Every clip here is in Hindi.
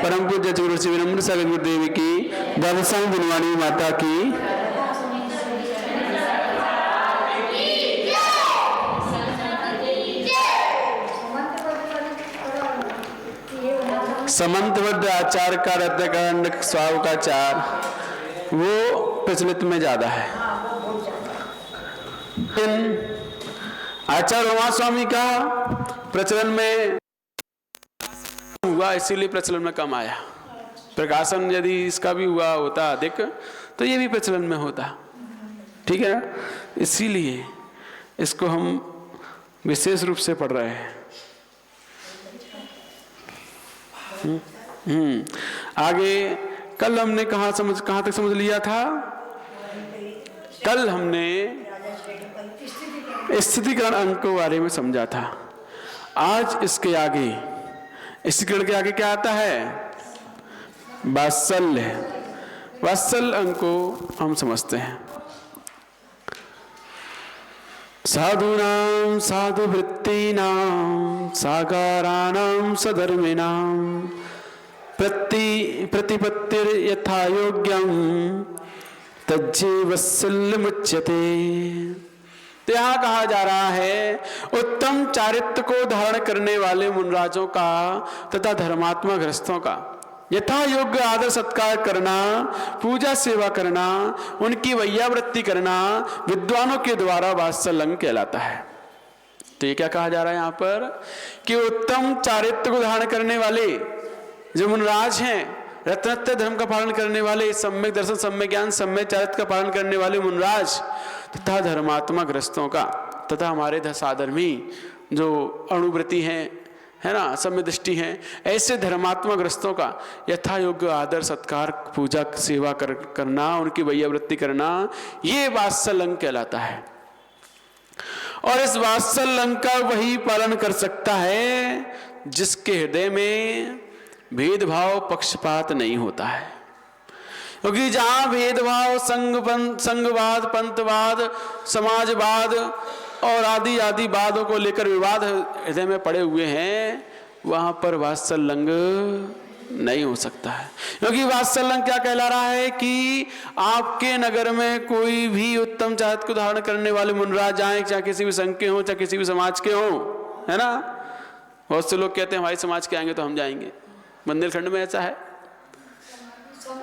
परम पूज्य गुरु श्री विनम्र सागर गुरुदेव की, द्वादशांग गुणवाणी माता की। समंतबद्ध आचार का रत्नकांड स्वाव का चार वो प्रचलित में ज्यादा है। आचार्य उमा स्वामी का प्रचलन में हुआ, इसीलिए प्रचलन में कम आया। प्रकाशन यदि इसका भी हुआ होता अधिक तो ये भी प्रचलन में होता, ठीक है ना। इसीलिए इसको हम विशेष रूप से पढ़ रहे हैं। आगे कल हमने कहाँ तक समझ लिया था? कल हमने स्थितिकरण अंक के बारे में समझा था। आज इसके आगे स्थितिकरण के आगे क्या आता है? वात्सल्य। वात्सल्य अंक को हम समझते हैं। साधूनां साधुवृत्तीनां साकाराणां सधर्मिणां प्रतिपत्तिर यथा योग्यं तज्जीवत्सल्यमुच्यते। तो यहाँ कहा जा रहा है उत्तम चारित्र को धारण करने वाले मुनराजों का तथा धर्मात्मा गृहस्थों का यथा योग्य आदर सत्कार करना, पूजा सेवा करना, उनकी वैयावृत्ति करना विद्वानों के द्वारा वात्सल्य अंग कहलाता है। तो ये क्या कहा जा रहा है यहाँ पर कि उत्तम चारित्र को धारण करने वाले जो मुनराज हैं, रत्नत्य धर्म का पालन करने वाले, सम्यक दर्शन, सम्यक ज्ञान, सम्यक चारित्र का पालन करने वाले मुनराज तथा धर्मात्मा ग्रस्तों का तथा हमारे साधर्मी जो अणुव्रति हैं, है ना, सम्यक दृष्टि हैं, ऐसे धर्मात्मा ग्रस्तों का यथा योग्य आदर सत्कार, पूजा सेवा करना, उनकी वैयावृत्ति करना, ये वात्सल्य अंग कहलाता है। और इस वात्सल्य अंग का वही पालन कर सकता है जिसके हृदय में भेदभाव पक्षपात नहीं होता है। क्योंकि जहां भेदभाव, संघवाद, पंथवाद, समाजवाद और आदि आदि वादों को लेकर विवाद हृदय में पड़े हुए हैं, वहां पर वात्सल्य अंग नहीं हो सकता है। क्योंकि वात्सल्य अंग क्या कहला रहा है कि आपके नगर में कोई भी उत्तम चारित्र को धारण करने वाले मुनराज आए, चाहे किसी भी संघ के हों, चाहे किसी भी समाज के हों, है ना। बहुत से लोग कहते हैं हमारे समाज के आएंगे तो हम जाएंगे। बुंदेलखंड में ऐसा है,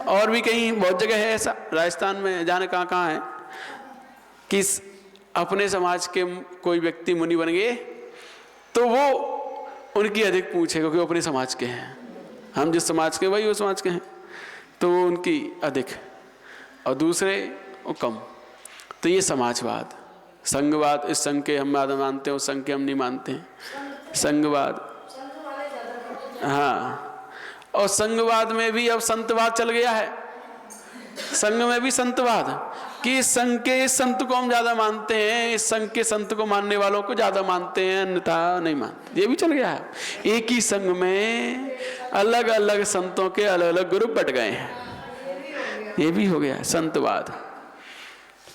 और भी कहीं बहुत जगह है ऐसा, राजस्थान में जाने कहाँ है कि अपने समाज के कोई व्यक्ति मुनि बन गए तो वो उनकी अधिक पूछे, क्योंकि वो अपने समाज के हैं। हम जिस समाज के वही वो समाज के हैं, तो वो उनकी अधिक और दूसरे वो कम। तो ये समाजवाद, संघवाद, इस संघ के हम मानते हैं, उस संघ के हम नहीं मानते हैं, संघवाद। हाँ, और संघवाद में भी अब संतवाद चल गया है। संघ में भी संतवाद कि इस संघ के इस संत को हम ज्यादा मानते हैं, इस संघ के संत को मानने वालों को ज्यादा मानते हैं, अन्यथा नहीं मानते। ये भी चल गया है। एक ही संघ में अलग अलग संतों के अलग अलग ग्रुप बट गए हैं, ये भी हो गया है संतवाद।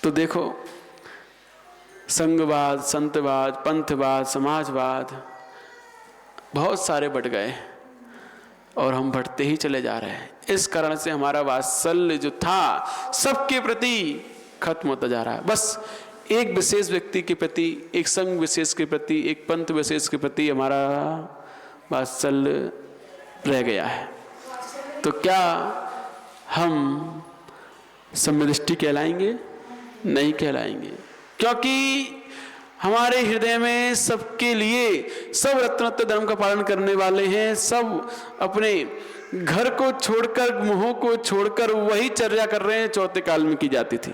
तो देखो, संघवाद, संतवाद, पंथवाद, समाजवाद, बहुत सारे बट गए और हम बढ़ते ही चले जा रहे हैं। इस कारण से हमारा वात्सल्य जो था सबके प्रति खत्म होता जा रहा है। बस एक विशेष व्यक्ति के प्रति, एक संघ विशेष के प्रति, एक पंथ विशेष के प्रति हमारा वात्सल्य रह गया है। तो क्या हम सम्यदृष्टि कहलाएंगे? नहीं कहलाएंगे, क्योंकि हमारे हृदय में सबके लिए सब रत्नत्व धर्म का पालन करने वाले हैं। सब अपने घर को छोड़कर, मोह को छोड़कर वही चर्या कर रहे हैं चौथे काल में की जाती थी।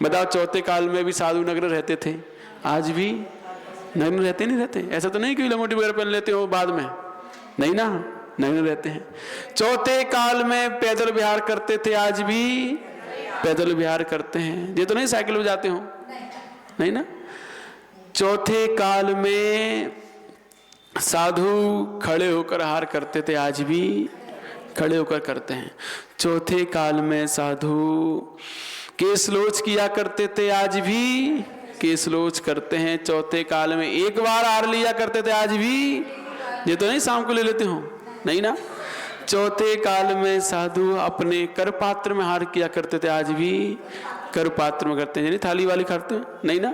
बताओ, चौथे काल में भी साधु नगर रहते थे, आज भी नग्न रहते नहीं रहते? ऐसा तो नहीं कि लंगोटी वगैरह पहन लेते हो बाद में, नहीं ना, नग्न रहते हैं। चौथे काल में पैदल विहार करते थे, आज भी पैदल विहार करते हैं। ये तो नहीं साइकिल में जाते हो, नहीं ना। चौथे काल में साधु खड़े होकर आहार करते थे, आज भी खड़े होकर करते हैं। चौथे काल में साधु केसलोच किया करते थे, आज भी केसलोच करते हैं। चौथे काल में एक बार आहार लिया करते थे, आज भी। ये तो नहीं शाम को ले लेते हो, नहीं ना। चौथे काल में साधु अपने कर पात्र में हार किया करते थे, आज भी कर पात्र में करते हैं, यानी थाली वाली करते हैं नहीं ना।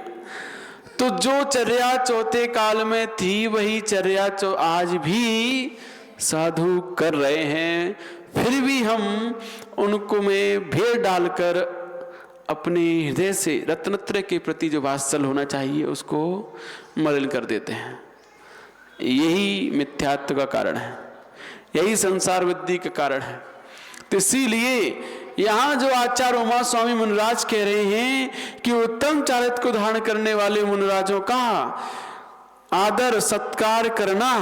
तो जो चर्या चौथे काल में थी वही चर्या आज भी साधु कर रहे हैं। फिर भी हम उनको में भेद डालकर अपने हृदय से रत्नत्रय के प्रति जो वात्सल्य होना चाहिए उसको मलिन कर देते हैं। यही मिथ्यात्व का कारण है, यही संसार वृद्धि का कारण है। तो इसीलिए यहाँ जो आचार्य उमा स्वामी मुनिराज कह रहे हैं कि उत्तम चारित्र को धारण करने वाले मुनिराजों का आदर सत्कार करना,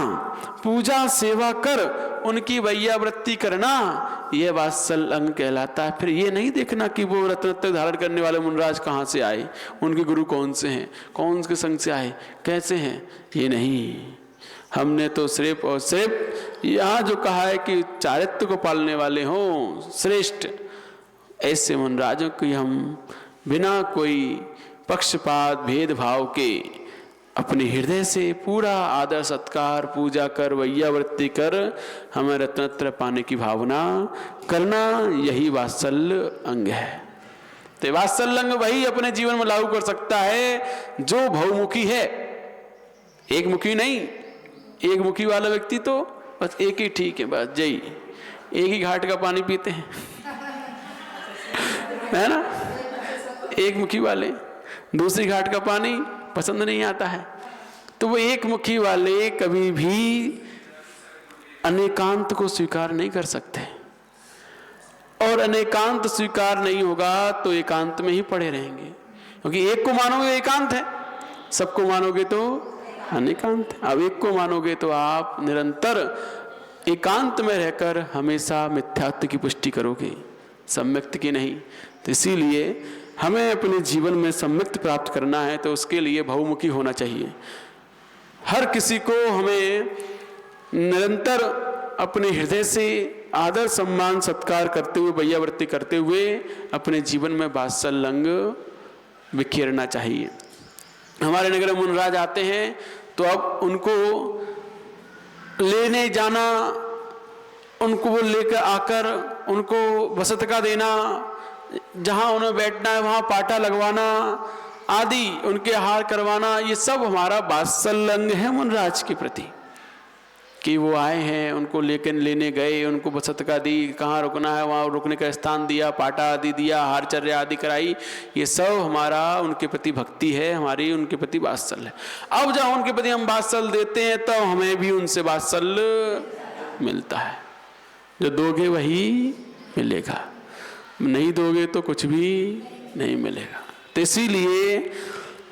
पूजा सेवा कर उनकी वैयावृत्ति करना, यह वात्सल्य अंग कहलाता है। फिर ये नहीं देखना कि वो रत्नत्रय धारण करने वाले मुनिराज कहाँ से आए, उनके गुरु कौन से हैं, कौन के संग से आए, कैसे हैं, ये नहीं। हमने तो सिर्फ और सिर्फ यहाँ जो कहा है कि चारित्र को पालने वाले हों श्रेष्ठ, ऐसे मुनिराजों की हम बिना कोई पक्षपात भेदभाव के अपने हृदय से पूरा आदर सत्कार पूजा कर वैयावृत्ति कर हमें रत्नत्रय पाने की भावना करना, यही वात्सल्य अंग है। तो वात्सल्य अंग वही अपने जीवन में लागू कर सकता है जो बहुमुखी है, एक मुखी नहीं। एक मुखी वाला व्यक्ति तो बस एक ही ठीक है, बस जय, एक ही घाट का पानी पीते हैं है ना। एक मुखी वाले दूसरी घाट का पानी पसंद नहीं आता है। तो वो एक मुखी वाले कभी भी अनेकांत को स्वीकार नहीं कर सकते, और अनेकांत स्वीकार नहीं होगा तो एकांत में ही पड़े रहेंगे। क्योंकि एक को मानोगे एकांत है, सबको मानोगे तो अनेकांत है। अब एक को मानोगे तो आप निरंतर एकांत में रहकर हमेशा मिथ्यात्व की पुष्टि करोगे, सम्यक्त की नहीं। तो इसीलिए हमें अपने जीवन में सम्यक्त प्राप्त करना है तो उसके लिए बहुमुखी होना चाहिए। हर किसी को हमें निरंतर अपने हृदय से आदर सम्मान सत्कार करते हुए वैयावृत्ति करते हुए अपने जीवन में वात्सल्य अंग बिखेरना चाहिए। हमारे नगर में मुनिराज आते हैं तो अब उनको लेने जाना, उनको लेकर आकर उनको वसतिका देना, जहाँ उन्हें बैठना है वहाँ पाटा लगवाना आदि, उनके आहार करवाना, ये सब हमारा वात्सल्य अंग है मुनिराज के प्रति। कि वो आए हैं, उनको लेने गए, उनको वसतिका दी, कहाँ रुकना है वहाँ रुकने का स्थान दिया, पाटा आदि दिया, आहारचर्या आदि कराई, ये सब हमारा उनके प्रति भक्ति है, हमारी उनके प्रति वात्सल्य है। अब जब उनके प्रति हम वात्सल्य देते हैं तो हमें भी उनसे वात्सल्य मिलता है। जो दोगे वही मिलेगा, नहीं दोगे तो कुछ भी नहीं मिलेगा। तो इसीलिए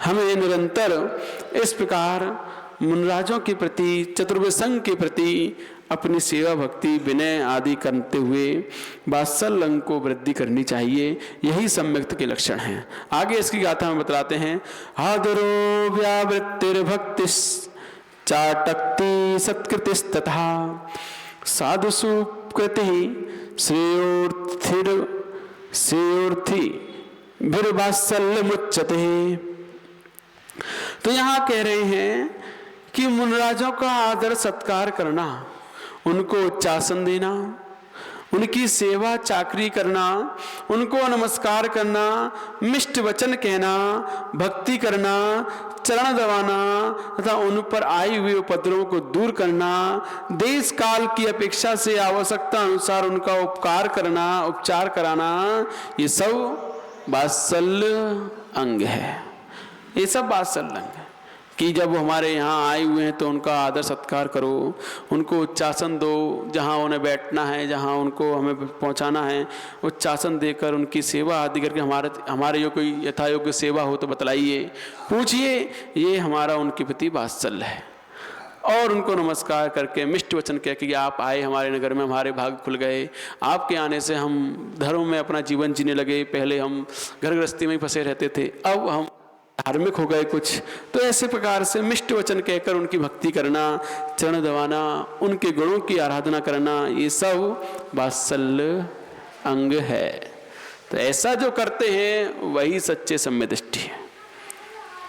हमें निरंतर इस प्रकार मुनिराजों के प्रति, चतुर्वेद संघ के प्रति अपनी सेवा भक्ति विनय आदि करते हुए वात्सल्य अंग को वृद्धि करनी चाहिए। यही सम्यक्त के लक्षण हैं। आगे इसकी गाथा में बतलाते हैं। आदरो व्यावृत्तिर्भक्ति चाटक्ति सत्कृतिस्तथा साधुषु कृति श्रेयोर्थी भिर्वात्सल्य मुच्यते। तो यहाँ कह रहे हैं कि मुनिराजों का आदर सत्कार करना, उनको उच्चासन देना, उनकी सेवा चाकरी करना, उनको नमस्कार करना, मिष्ट वचन कहना, भक्ति करना, चरण दबाना तथा उन पर आए हुए उपद्रवों को दूर करना, देश काल की अपेक्षा से आवश्यकता अनुसार उनका उपकार करना, उपचार कराना, ये सब वात्सल्य अंग है। ये सब वात्सल्य अंग है कि जब वो हमारे यहाँ आए हुए हैं तो उनका आदर सत्कार करो, उनको उच्चासन दो, जहाँ उन्हें बैठना है, जहाँ उनको हमें पहुँचाना है, उच्चासन देकर उनकी सेवा आदि करके हमारे जो कोई यथा योग्य सेवा हो तो बतलाइए, पूछिए। ये हमारा उनके प्रति वात्सल्य है। और उनको नमस्कार करके मिष्ट वचन कह के आप आए हमारे नगर में, हमारे भाग खुल गए, आपके आने से हम धर्म में अपना जीवन जीने लगे। पहले हम घर गृहस्थी में ही फंसे रहते थे, अब हम धार्मिक हो गए कुछ। तो ऐसे प्रकार से मिष्ट वचन कहकर उनकी भक्ति करना, चरण दबाना, उनके गुणों की आराधना करना, ये सब वात्सल्य अंग है। तो ऐसा जो करते हैं वही सच्चे सम्य दृष्टि है।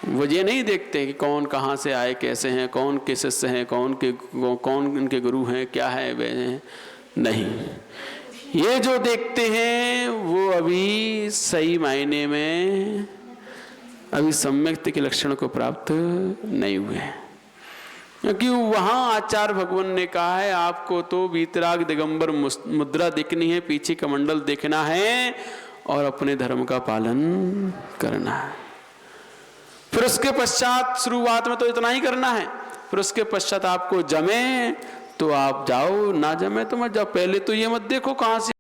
वो ये नहीं देखते कि कौन कहाँ से आए, कैसे हैं, कौन के शिष्य हैं, कौन उनके गुरु हैं, क्या है वे हैं। नहीं। ये जो देखते हैं वो अभी सही मायने में अभी सम्यक्ति के लक्षण को प्राप्त नहीं हुए हैं, क्योंकि वहां आचार्य भगवान ने कहा है आपको तो वीतराग दिगंबर मुद्रा देखनी है, पीछे कमंडल देखना है और अपने धर्म का पालन करना है। फिर उसके पश्चात शुरुआत में तो इतना ही करना है, फिर उसके पश्चात आपको जमे तो आप जाओ, ना जमे तो मत जाओ। पहले तो ये मत देखो कहां से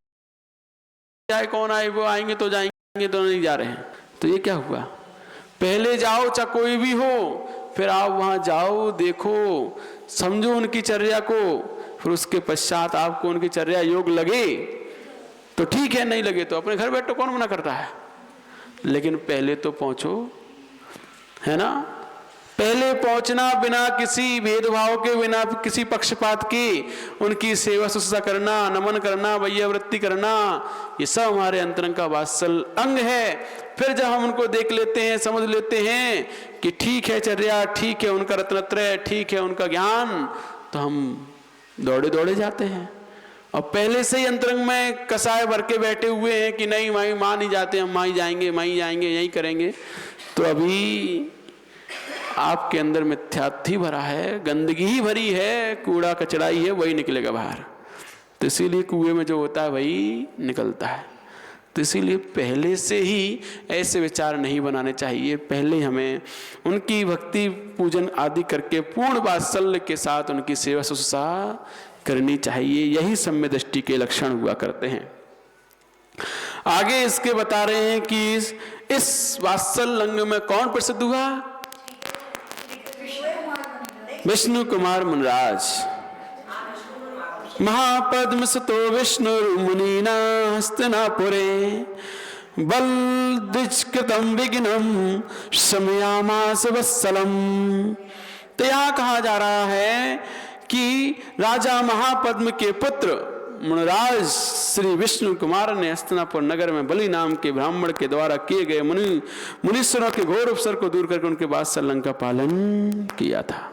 आए कौन आए, वो आएंगे तो जाएंगे तो नहीं जा रहे हैं, तो ये क्या हुआ। पहले जाओ चाहे कोई भी हो, फिर आप वहां जाओ, देखो, समझो उनकी चर्या को, फिर उसके पश्चात आपको उनकी चर्या योग लगे तो ठीक है, नहीं लगे तो अपने घर बैठो, कौन मना करता है। लेकिन पहले तो पहुंचो, है ना। पहले पहुंचना, बिना किसी भेदभाव के, बिना किसी पक्षपात के उनकी सेवा शुश्रूषा करना, नमन करना, वैयावृत्ति करना, ये सब हमारे अंतरंग का वात्सल अंग है। फिर जब हम उनको देख लेते हैं, समझ लेते हैं कि ठीक है चर्या, ठीक है उनका रत्नत्रय, ठीक है उनका ज्ञान, तो हम दौड़े दौड़े जाते हैं। और पहले से ही अंतरंग में कसाय भर के बैठे हुए हैं कि नहीं माँ नहीं जाते, हम माँ जाएंगे, यही करेंगे, तो अभी आपके अंदर मिथ्यात्व ही भरा है, गंदगी ही भरी है, कूड़ा कचरा ही है, वही निकलेगा बाहर। तो इसीलिए कुएं में जो होता है वही निकलता है। तो इसीलिए पहले से ही ऐसे विचार नहीं बनाने चाहिए। पहले हमें उनकी भक्ति पूजन आदि करके पूर्ण वात्सल्य के साथ उनकी सेवा शुश्रूषा करनी चाहिए। यही सम्य दृष्टि के लक्षण हुआ करते हैं। आगे इसके बता रहे हैं कि इस वात्सल्य अंग में कौन प्रसिद्ध हुआ? विष्णु कुमार मुनिराज। महापद्म सुतो विष्णु मुनीना हस्तिनापुरे बलदिष्कृतं विघ्नं शमयामास वत्सलम। तो यहाँ कहा जा रहा है कि राजा महापद्म के पुत्र मुनिराज श्री विष्णु कुमार ने हस्तिनापुर नगर में बलि नाम के ब्राह्मण के द्वारा किए गए मुनीश्वरों के घोर उपसर को दूर करके उनके वात्सल्य का पालन किया था।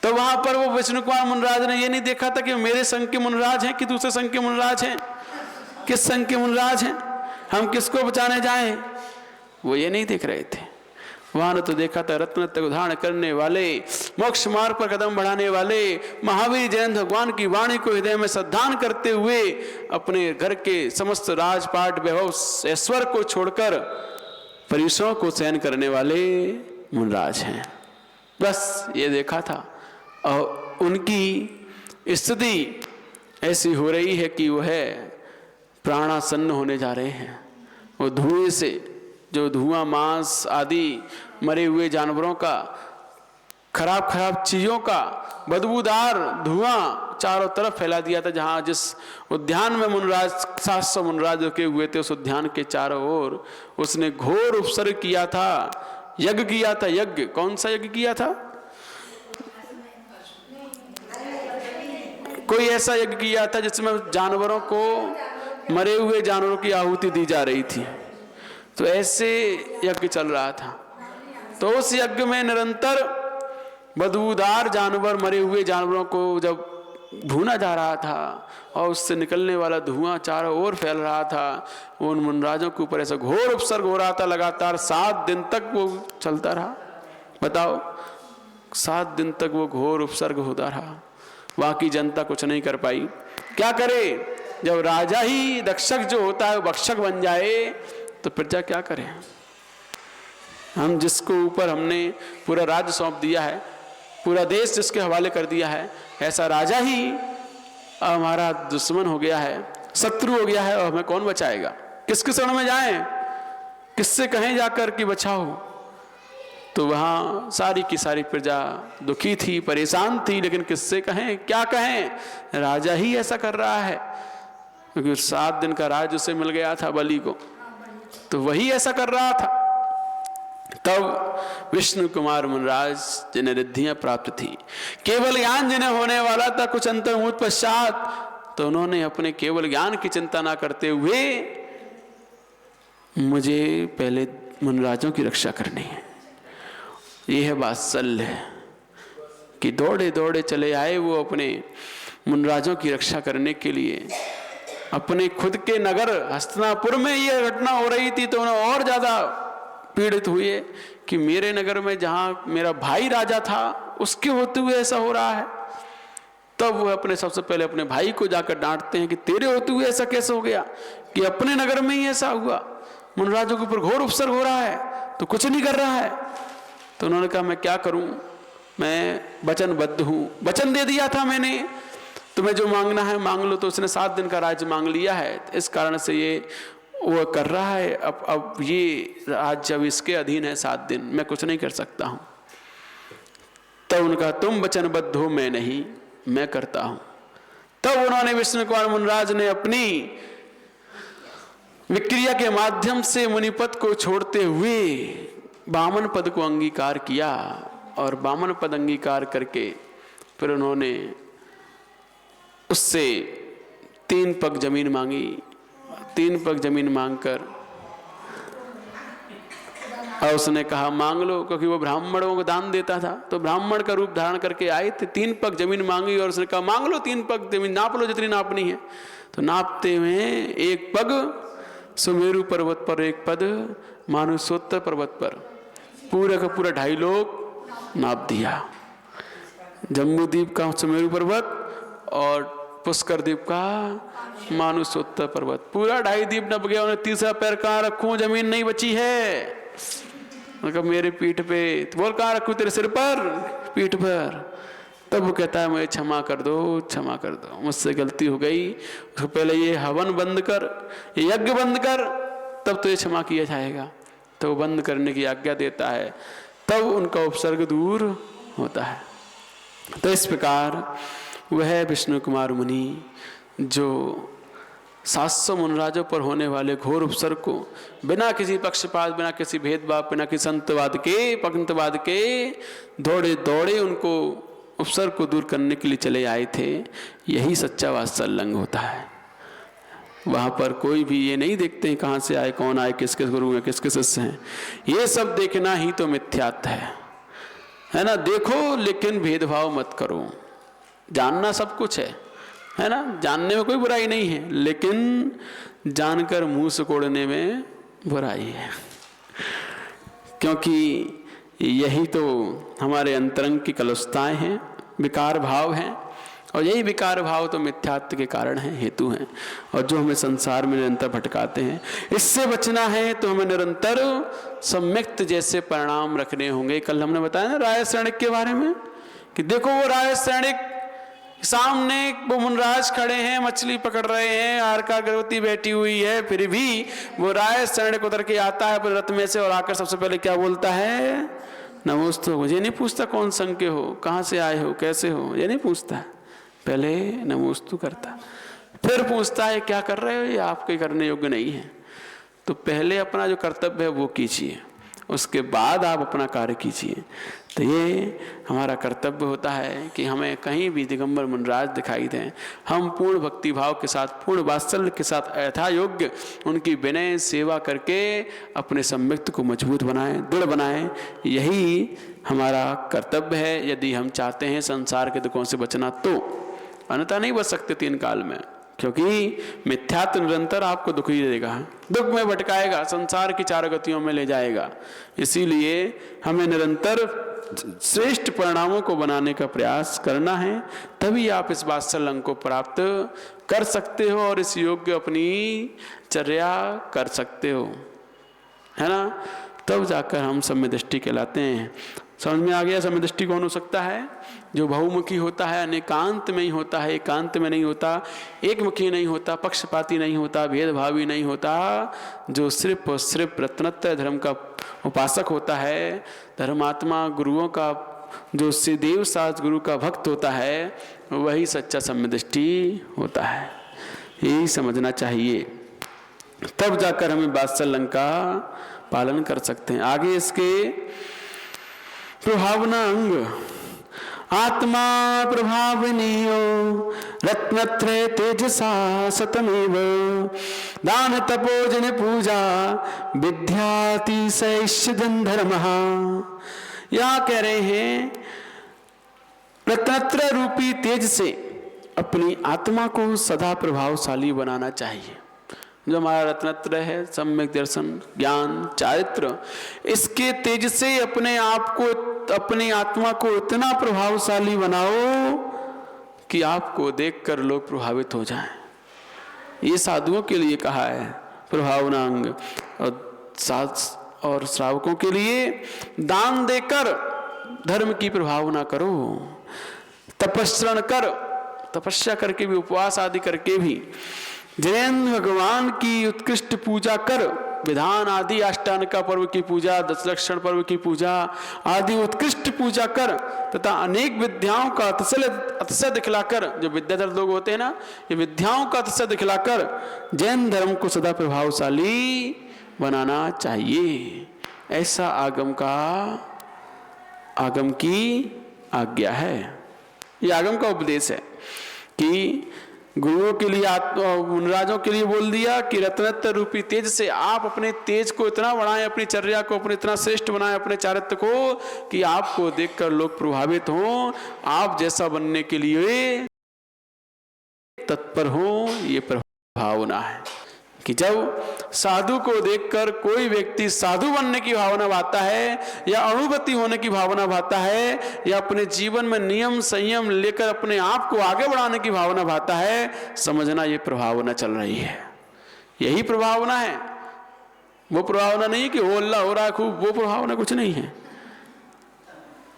तो वहां पर वो विष्णु कुमार मुनिराज ने ये नहीं देखा था कि मेरे संग के मुनिराज हैं कि दूसरे संग के मुनिराज हैं, किस संग के मुनिराज हैं, हम किसको बचाने जाएं, वो ये नहीं देख रहे थे। वहां ने तो देखा था रत्न तक उदाहरण करने वाले, मोक्ष मार्ग पर कदम बढ़ाने वाले महावीर जयंत भगवान की वाणी को हृदय में श्रद्धान करते हुए अपने घर के समस्त राजपाट वैभव ऐश्वर्य को छोड़कर परिसरों को सहन करने वाले मुनिराज हैं। बस ये देखा था। और उनकी स्थिति ऐसी हो रही है कि वह प्राणासन्न होने जा रहे हैं। वो धुएं से, जो धुआं मांस आदि मरे हुए जानवरों का, खराब खराब चीज़ों का बदबूदार धुआं चारों तरफ फैला दिया था। जहाँ जिस उद्यान में मुनिराज 700 मुनिराज रुके हुए थे, उस उद्यान के चारों ओर उसने घोर उपसर्ग किया था, यज्ञ किया था। यज्ञ कौन सा यज्ञ किया था? कोई ऐसा यज्ञ किया था जिसमें जानवरों को, मरे हुए जानवरों की आहुति दी जा रही थी। तो ऐसे यज्ञ चल रहा था। तो उस यज्ञ में निरंतर बदबूदार जानवर, मरे हुए जानवरों को जब भूना जा रहा था और उससे निकलने वाला धुआं चारों ओर फैल रहा था, उन मुनिराजों के ऊपर ऐसा घोर उपसर्ग हो रहा था। लगातार 7 दिन तक वो चलता रहा। बताओ, 7 दिन तक वो घोर उपसर्ग होता रहा। वहां की जनता कुछ नहीं कर पाई। क्या करे? जब राजा ही दक्षक जो होता है वो भक्षक बन जाए तो प्रजा क्या करे? हम जिसको ऊपर हमने पूरा राज्य सौंप दिया है, पूरा देश जिसके हवाले कर दिया है, ऐसा राजा ही हमारा दुश्मन हो गया है, शत्रु हो गया है, और हमें कौन बचाएगा? किसके शरण में जाएं? किससे कहें जाकर कि बचाओ? तो वहाँ सारी की सारी प्रजा दुखी थी, परेशान थी, लेकिन किससे कहें, क्या कहें? राजा ही ऐसा कर रहा है, क्योंकि 7 दिन का राज उसे मिल गया था बलि को, तो वही ऐसा कर रहा था। तब विष्णु कुमार मुनिराज जिन्हें रिद्धियां प्राप्त थी, केवल ज्ञान जिन्हें होने वाला था कुछ अंतर्मुहूर्त पश्चात, तो उन्होंने अपने केवल ज्ञान की चिंता ना करते हुए मुझे पहले मुनिराजों की रक्षा करनी है। यह है वात्सल्य कि दौड़े दौड़े चले आए वो अपने मुनराजों की रक्षा करने के लिए अपने खुद के नगर हस्तिनापुर में यह घटना हो रही थी तो उन्हें और ज्यादा पीड़ित हुए कि मेरे नगर में जहां मेरा भाई राजा था उसके होते हुए ऐसा हो रहा है। तब वह अपने सबसे पहले अपने भाई को जाकर डांटते हैं कि तेरे होते हुए ऐसा कैसे हो गया कि अपने नगर में ही ऐसा हुआ, मुनराजों के ऊपर घोर उपसर्ग हो रहा है तो कुछ नहीं कर रहा है। तो उन्होंने कहा मैं क्या करूं, मैं वचनबद्ध हूं, वचन दे दिया था मैंने, तुम्हें जो मांगना है मांग लो। तो उसने 7 दिन का राज्य मांग लिया है, इस कारण से ये वो कर रहा है। अब ये राज्य जब इसके अधीन है 7 दिन, मैं कुछ नहीं कर सकता हूं। तब उनका तुम वचनबद्ध हो, मैं नहीं, मैं करता हूं। तब उन्होंने विष्णु कुमार मुनिराज ने अपनी विक्रिया के माध्यम से मुनिपद को छोड़ते हुए वामन पद को अंगीकार किया और वामन पद अंगीकार करके फिर उन्होंने उससे 3 पग जमीन मांगी। 3 पग जमीन मांगकर और उसने कहा मांग लो, क्योंकि वो ब्राह्मणों को दान देता था तो ब्राह्मण का रूप धारण करके आए थे। 3 पग जमीन मांगी और उसने कहा मांग लो 3 पग जमीन, नाप लो जितनी नापनी है। तो नापते हुए 1 पग सुमेरु पर्वत पर, 1 पद मानुषोत्तर पर्वत पर, पूरा का पूरा 2.5 लोग नाप दिया। जम्बूद्वीप का सुमेरु पर्वत और पुष्कर द्वीप का मानुषोत्तर पर्वत, पूरा 2.5 द्वीप नप गया। उन्हें तीसरा पैर कहाँ रखूं, जमीन नहीं बची है। मतलब मेरे पीठ पे, बोल कहाँ रखूं, तेरे सिर पर, पीठ पर। तब वो कहता है मुझे क्षमा कर दो, क्षमा कर दो, मुझसे गलती हो गई। उसको पहले ये हवन बंद कर, ये यज्ञ बंद कर, तब तो ये क्षमा किया जाएगा। तो वो बंद करने की आज्ञा देता है, तब उनका उपसर्ग दूर होता है। तो इस प्रकार वह विष्णु कुमार मुनि जो 700 मुनराजों पर होने वाले घोर उपसर्ग को बिना किसी पक्षपात, बिना किसी भेदभाव, बिना किसी संतवाद के, पंथवाद के दौड़े दौड़े उनको उपसर्ग को दूर करने के लिए चले आए थे। यही सच्चा वात्सल्य होता है। वहाँ पर कोई भी ये नहीं देखते हैं कहाँ से आए, कौन आए, किसके गुरु हैं, किसके शिष्य हैं। ये सब देखना ही तो मिथ्यात्व है ना। देखो लेकिन भेदभाव मत करो। जानना सब कुछ है ना, जानने में कोई बुराई नहीं है, लेकिन जानकर मुंह सिकोड़ने में बुराई है, क्योंकि यही तो हमारे अंतरंग की कलुषताएं हैं, विकार भाव हैं। और यही विकार भाव तो मिथ्यात्व के कारण हैं, हेतु हैं, और जो हमें संसार में निरंतर भटकाते हैं। इससे बचना है तो हमें निरंतर सम्यक्त जैसे परिणाम रखने होंगे। कल हमने बताया ना राय सैनिक के बारे में, कि देखो वो राय सैनिक सामने वो मुनराज खड़े हैं, मछली पकड़ रहे हैं, आरका गर्भवती बैठी हुई है, फिर भी वो राय सैनिक उतर के आता है रथ में से और आकर सबसे पहले क्या बोलता है, नमोस्तु। मुझे नहीं पूछता कौन संग के हो, कहाँ से आए हो, कैसे हो, ये नहीं पूछता है, पहले नमोस्तु करता, फिर पूछता है क्या कर रहे हो, ये आपके करने योग्य नहीं है। तो पहले अपना जो कर्तव्य है वो कीजिए, उसके बाद आप अपना कार्य कीजिए। तो ये हमारा कर्तव्य होता है कि हमें कहीं भी दिगंबर मुनराज दिखाई दें, हम पूर्ण भक्ति भाव के साथ, पूर्ण वात्सल्य के साथ यथा योग्य उनकी विनय सेवा करके अपने सम्यक्त को मजबूत बनाएं, दृढ़ बनाएं। यही हमारा कर्तव्य है यदि हम चाहते हैं संसार के दुखों से बचना। तो अन्यथा नहीं बच सकते 3 काल में, क्योंकि मिथ्यात्व निरंतर आपको दुख ही देगा, दुख में भटकाएगा, संसार की 4 गतियों में ले जाएगा। इसीलिए हमें निरंतर श्रेष्ठ परिणामों को बनाने का प्रयास करना है, तभी आप इस वात्सल्य अंग को प्राप्त कर सकते हो और इस योग्य अपनी चर्या कर सकते हो, है ना। तब जाकर हम सम्य दृष्टि कहलाते हैं। समझ में आ गया? सम्य दृष्टि कौन हो सकता है? जो बहुमुखी होता है, अनेकांत में ही होता है, एकांत में नहीं होता, एकमुखी नहीं होता, पक्षपाती नहीं होता, भेदभावी नहीं होता, जो सिर्फ और सिर्फ रत्नत्रय धर्म का उपासक होता है, धर्मात्मा गुरुओं का, जो देव साज गुरु का भक्त होता है, वही सच्चा सम्य दृष्टि होता है। यही समझना चाहिए, तब जाकर हमें वात्सल्य का पालन कर सकते हैं। आगे इसके प्रभावना अंग, आत्मा प्रभावनीयो रत्नत्रय तेजसा सतमेव दान तपोजन पूजा विद्यातिशय धर्मः। यहाँ कह रहे हैं रत्नत्रय रूपी तेज से अपनी आत्मा को सदा प्रभावशाली बनाना चाहिए। जो हमारा रत्नत्रय है, सम्यक दर्शन, ज्ञान, चारित्र, इसके तेज से अपने आप को, अपनी आत्मा को इतना प्रभावशाली बनाओ कि आपको देखकर लोग प्रभावित हो जाएं। ये साधुओं के लिए कहा है प्रभावनांग, और श्रावकों के लिए दान देकर धर्म की प्रभावना करो, तपस्रण कर, तपस्या करके भी, उपवास आदि करके भी, जैन भगवान की उत्कृष्ट पूजा कर, विधान आदि अष्टांग का पर्व की पूजा, दशलक्षण पर्व की पूजा आदि उत्कृष्ट पूजा कर, तथा अनेक विद्याओं का अतिशय दिखलाकर, जो विद्याधर लोग होते हैं ना, ये विद्याओं का अतिशय दिखलाकर जैन धर्म को सदा प्रभावशाली बनाना चाहिए। ऐसा आगम की आज्ञा है। ये आगम का उपदेश है कि गुरुओं के लिए, मुनिराजों के लिए बोल दिया कि रत्नत्व रूपी तेज से आप अपने तेज को इतना बढ़ाएं, अपनी चर्या को अपने इतना श्रेष्ठ बनाएं, अपने चारित्र को, कि आपको देखकर लोग प्रभावित हों, आप जैसा बनने के लिए तत्पर हों। ये प्रभावना है कि जब साधु को देखकर कोई व्यक्ति साधु बनने की भावना भाता है, या अणुगति होने की भावना भाता है, या अपने जीवन में नियम संयम लेकर अपने आप को आगे बढ़ाने की भावना भाता है, समझना ये प्रभावना चल रही है। यही प्रभावना है। वो प्रभावना नहीं कि हो अल्लाह हो रहा खूब, वो प्रभावना कुछ नहीं है।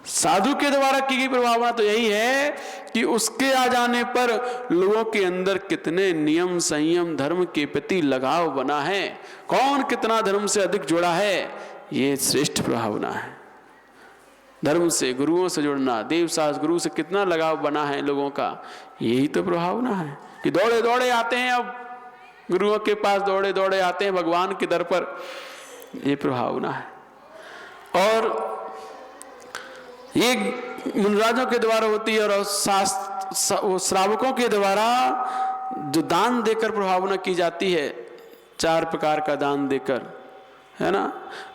साधु के द्वारा की गई प्रभावना तो यही है कि उसके आ जाने पर लोगों के अंदर कितने नियम संयम धर्म के प्रति लगाव बना है, कौन कितना धर्म से अधिक जुड़ा है, ये श्रेष्ठ प्रभावना है। धर्म से, गुरुओं से जुड़ना, देव शास्त्र गुरु से कितना लगाव बना है लोगों का, यही तो प्रभावना है। कि दौड़े दौड़े आते हैं, अब गुरुओं के पास दौड़े दौड़े आते हैं भगवान के दर पर, ये प्रभावना है। और ये मुनिराजों के द्वारा होती है, और श्रावकों के द्वारा जो दान देकर प्रभावना की जाती है, 4 प्रकार का दान देकर, है ना,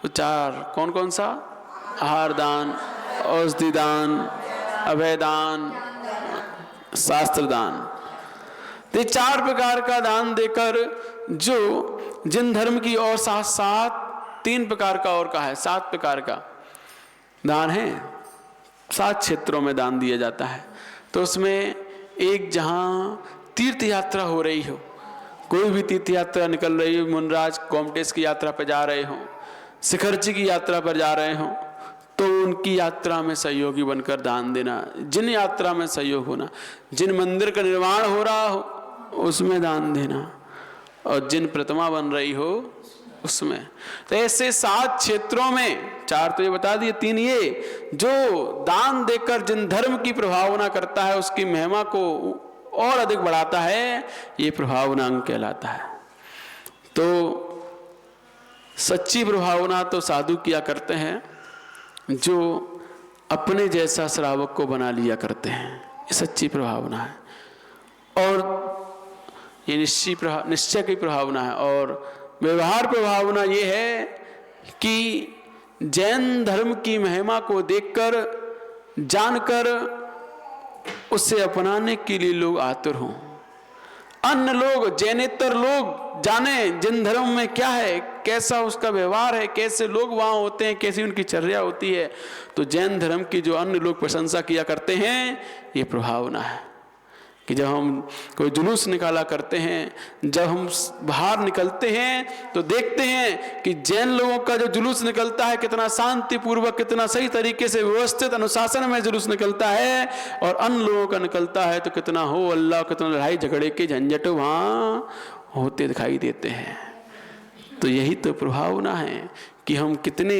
वो 4 कौन कौन सा? आहार दान, औषधि दान, अभय दान, शास्त्र दान। ये 4 प्रकार का दान देकर जो जिन धर्म की, और साथ साथ 3 प्रकार का और कहा है, 7 प्रकार का दान है, 7 क्षेत्रों में दान दिया जाता है। तो उसमें एक, जहाँ तीर्थ यात्रा हो रही हो, कोई भी तीर्थ यात्रा निकल रही हो, मुनिराज कोमटेश की यात्रा पर जा रहे हो, शिखर जी की यात्रा पर जा रहे हो, तो उनकी यात्रा में सहयोगी बनकर दान देना, जिन यात्रा में सहयोग होना, जिन मंदिर का निर्माण हो रहा हो उसमें दान देना, और जिन प्रतिमा बन रही हो उसमें। तो ऐसे 7 क्षेत्रों में, 4 तो ये बता दिए, 3 ये, जो दान देकर जिन धर्म की प्रभावना करता है, उसकी महिमा को और अधिक बढ़ाता है, ये प्रभावनांग कहलाता है। तो सच्ची प्रभावना तो साधु किया करते हैं, जो अपने जैसा श्रावक को बना लिया करते हैं, ये सच्ची प्रभावना है। और ये निश्चय की प्रभावना है। और व्यवहार प्रभावना ये है कि जैन धर्म की महिमा को देखकर, जानकर उसे अपनाने के लिए लोग आतुर हों। अन्य लोग, जैनेतर लोग जाने जिन धर्म में क्या है, कैसा उसका व्यवहार है, कैसे लोग वहाँ होते हैं, कैसी उनकी चर्या होती है, तो जैन धर्म की जो अन्य लोग प्रशंसा किया करते हैं, ये प्रभावना है। कि जब हम कोई जुलूस निकाला करते हैं, जब हम बाहर निकलते हैं, तो देखते हैं कि जैन लोगों का जो जुलूस निकलता है, कितना शांतिपूर्वक, कितना सही तरीके से व्यवस्थित अनुशासन में जुलूस निकलता है, और अन्य लोगों का निकलता है तो कितना हो अल्लाह, कितना लड़ाई झगड़े के झंझट वहाँ होते दिखाई देते हैं। तो यही तो प्रभावना है कि हम कितने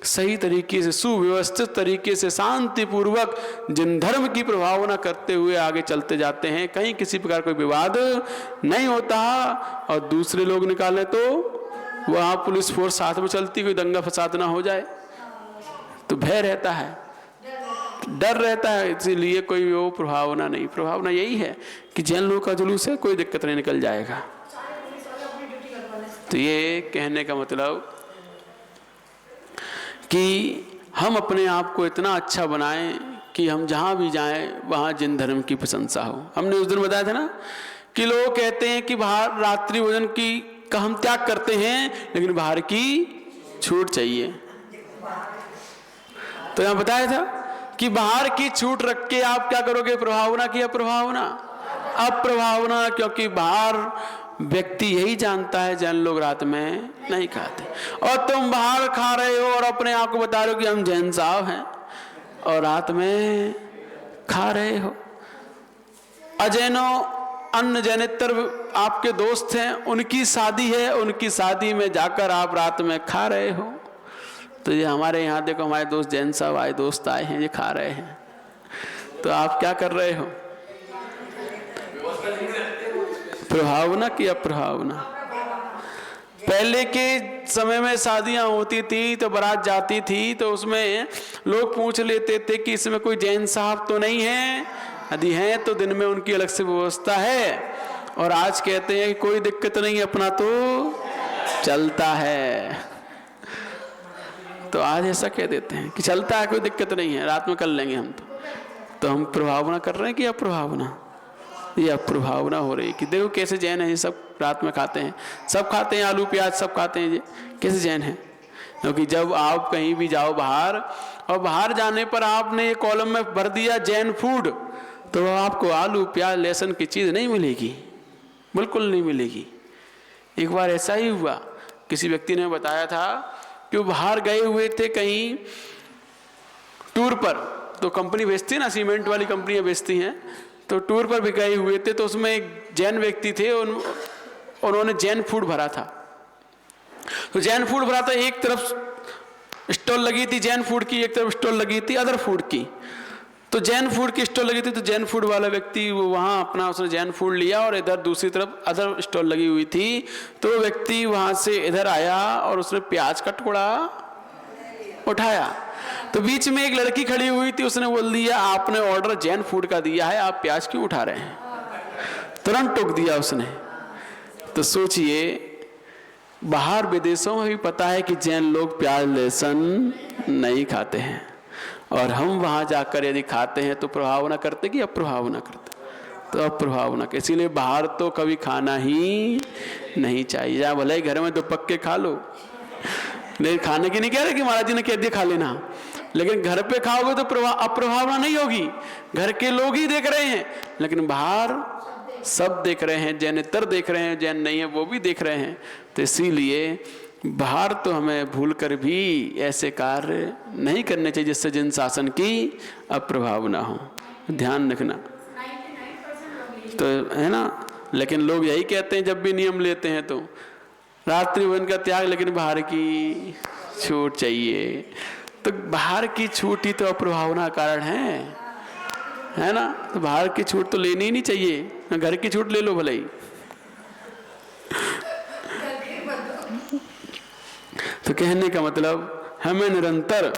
सही तरीके से, सुव्यवस्थित तरीके से, शांतिपूर्वक जिन धर्म की प्रभावना करते हुए आगे चलते जाते हैं, कहीं किसी प्रकार कोई विवाद नहीं होता। और दूसरे लोग निकालें तो वहाँ पुलिस फोर्स साथ में चलती, कोई दंगा फसाद ना हो जाए, तो भय रहता है, डर रहता है, इसीलिए कोई वो प्रभावना नहीं। प्रभावना यही है कि जैन लोगों का जुलूस है, कोई दिक्कत नहीं, निकल जाएगा। तो ये कहने का मतलब कि हम अपने आप को इतना अच्छा बनाएं कि हम जहाँ भी जाएं वहाँ जिन धर्म की प्रशंसा हो। हमने उस दिन बताया था ना कि लोग कहते हैं कि बाहर रात्रि भोजन का हम त्याग करते हैं, लेकिन बाहर की छूट चाहिए। तो यहाँ बताया था कि बाहर की छूट रख के आप क्या करोगे, प्रभावना की अप्रभावना? अप्रभावना, क्योंकि बाहर व्यक्ति यही जानता है जैन लोग रात में नहीं खाते, और तुम बाहर खा रहे हो और अपने आप को बता रहे हो कि हम जैन साहब हैं और रात में खा रहे हो। अजैनो अन्य जैनेतर आपके दोस्त हैं, उनकी शादी है, उनकी शादी में जाकर आप रात में खा रहे हो। तो ये हमारे यहाँ देखो, हमारे दोस्त जैन साहब आए, दोस्त आए हैं, ये खा रहे हैं, तो आप क्या कर रहे हो? प्रभावना की अप्रभावना? पहले के समय में शादियां होती थी तो बारात जाती थी तो उसमें लोग पूछ लेते थे कि इसमें कोई जैन साहब तो नहीं है, यदि हैं तो दिन में उनकी अलग से व्यवस्था है। और आज कहते हैं कि कोई दिक्कत नहीं, अपना तो चलता है। तो आज ऐसा कह देते हैं कि चलता है, कोई दिक्कत नहीं है, रात में कर लेंगे हम। तो हम प्रभावना कर रहे हैं कि अप्रभावना? ये अप्रभावना हो रही है कि देखो कैसे जैन है, ये सब रात में खाते हैं, सब खाते हैं, आलू प्याज सब खाते हैं, ये कैसे जैन है? क्योंकि जब आप कहीं भी जाओ बाहर, और बाहर जाने पर आपने ये कॉलम में भर दिया जैन फूड, तो आपको आलू प्याज लहसुन की चीज़ नहीं मिलेगी, बिल्कुल नहीं मिलेगी। एक बार ऐसा ही हुआ, किसी व्यक्ति ने बताया था कि वो बाहर गए हुए थे कहीं टूर पर, तो कंपनी बेचती है ना, सीमेंट वाली कंपनियां बेचती हैं, तो टूर पर भी गए हुए थे। तो उसमें एक जैन व्यक्ति थे, उन्होंने जैन फूड भरा था। तो जैन फूड भरा था, एक तरफ स्टॉल लगी थी जैन फूड की, एक तरफ स्टॉल लगी थी अदर फूड की। तो जैन फूड की स्टॉल लगी थी, तो जैन फूड वाला व्यक्ति वो वहाँ अपना उसने जैन फूड लिया, और इधर दूसरी तरफ अदर स्टॉल लगी हुई थी। तो व्यक्ति वहाँ से इधर आया और उसने प्याज का टुकड़ा उठाया। तो बीच में एक लड़की खड़ी हुई थी, उसने बोल दिया आपने ऑर्डर जैन फूड का दिया है, आप प्याज क्यों उठा रहे हैं? तुरंत टोक दिया उसने। तो सोचिए, बाहर विदेशों में भी पता है कि जैन लोग प्याज लहसुन नहीं खाते हैं, और हम वहाँ जाकर यदि खाते हैं तो प्रभावना करते कि अप्रभावना करते? तो अप्रभावना। इसीलिए बाहर तो कभी खाना ही नहीं चाहिए। या भले ही घर में 2 पक्के खा लो, नहीं खाने की नहीं कह रहे कि महाराज जी ने कह दिया खा लेना, लेकिन घर पे खाओगे तो अप्रभावना नहीं होगी। घर के लोग ही देख रहे हैं, लेकिन बाहर सब देख रहे हैं, जैनेतर देख रहे हैं, जैन नहीं है वो भी देख रहे हैं। तो इसीलिए बाहर तो हमें भूल कर भी ऐसे कार्य नहीं करने चाहिए जिससे जिन शासन की अप्रभावना हो। ध्यान रखना, तो है ना। लेकिन लोग यही कहते हैं जब भी नियम लेते हैं तो रात्रि भोजन का त्याग, लेकिन बाहर की छूट चाहिए। तो बाहर की छूट ही तो अप्रभावना कारण है ना। तो बाहर की छूट तो लेनी ही नहीं चाहिए, घर की छूट ले लो भले ही। तो कहने का मतलब हमें निरंतर